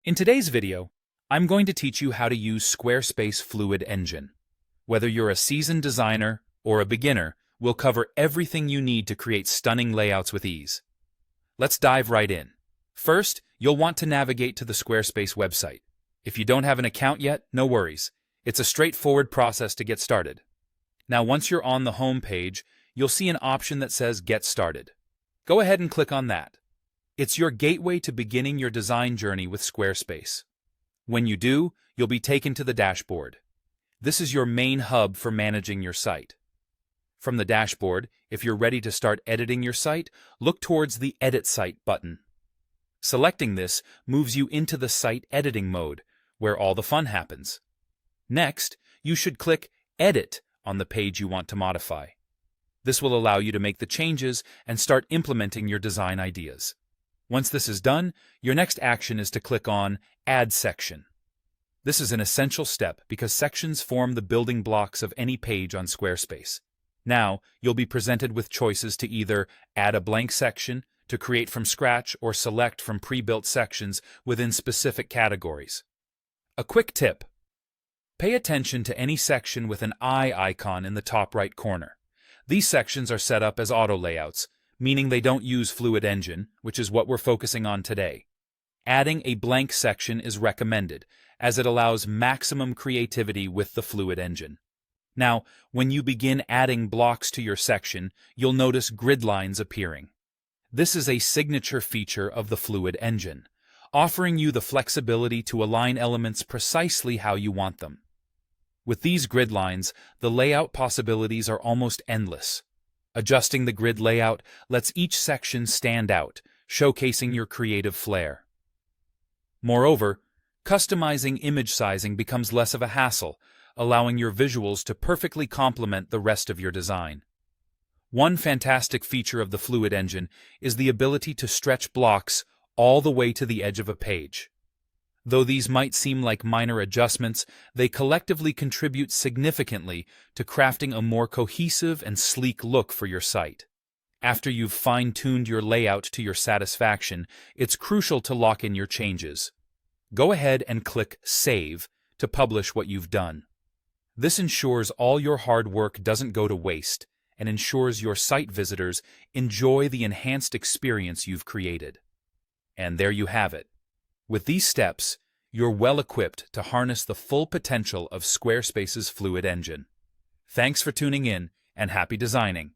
In today's video, I'm going to teach you how to use Squarespace Fluid Engine. Whether you're a seasoned designer or a beginner, we'll cover everything you need to create stunning layouts with ease. Let's dive right in. First, you'll want to navigate to the Squarespace website. If you don't have an account yet, no worries. It's a straightforward process to get started. Now, once you're on the home page, you'll see an option that says Get Started. Go ahead and click on that. It's your gateway to beginning your design journey with Squarespace. When you do, you'll be taken to the dashboard. This is your main hub for managing your site. From the dashboard, if you're ready to start editing your site, look towards the Edit Site button. Selecting this moves you into the site editing mode, where all the fun happens. Next, you should click Edit on the page you want to modify. This will allow you to make the changes and start implementing your design ideas. Once this is done, your next action is to click on Add Section. This is an essential step because sections form the building blocks of any page on Squarespace. Now, you'll be presented with choices to either add a blank section, to create from scratch, or select from pre-built sections within specific categories. A quick tip: pay attention to any section with an eye icon in the top right corner. These sections are set up as auto layouts, meaning they don't use Fluid Engine, which is what we're focusing on today. Adding a blank section is recommended, as it allows maximum creativity with the Fluid Engine. Now, when you begin adding blocks to your section, you'll notice grid lines appearing. This is a signature feature of the Fluid Engine, offering you the flexibility to align elements precisely how you want them. With these grid lines, the layout possibilities are almost endless. Adjusting the grid layout lets each section stand out, showcasing your creative flair. Moreover, customizing image sizing becomes less of a hassle, allowing your visuals to perfectly complement the rest of your design. One fantastic feature of the Fluid Engine is the ability to stretch blocks all the way to the edge of a page. Though these might seem like minor adjustments, they collectively contribute significantly to crafting a more cohesive and sleek look for your site. After you've fine-tuned your layout to your satisfaction, it's crucial to lock in your changes. Go ahead and click Save to publish what you've done. This ensures all your hard work doesn't go to waste and ensures your site visitors enjoy the enhanced experience you've created. And there you have it. With these steps, you're well equipped to harness the full potential of Squarespace's Fluid Engine. Thanks for tuning in, and happy designing!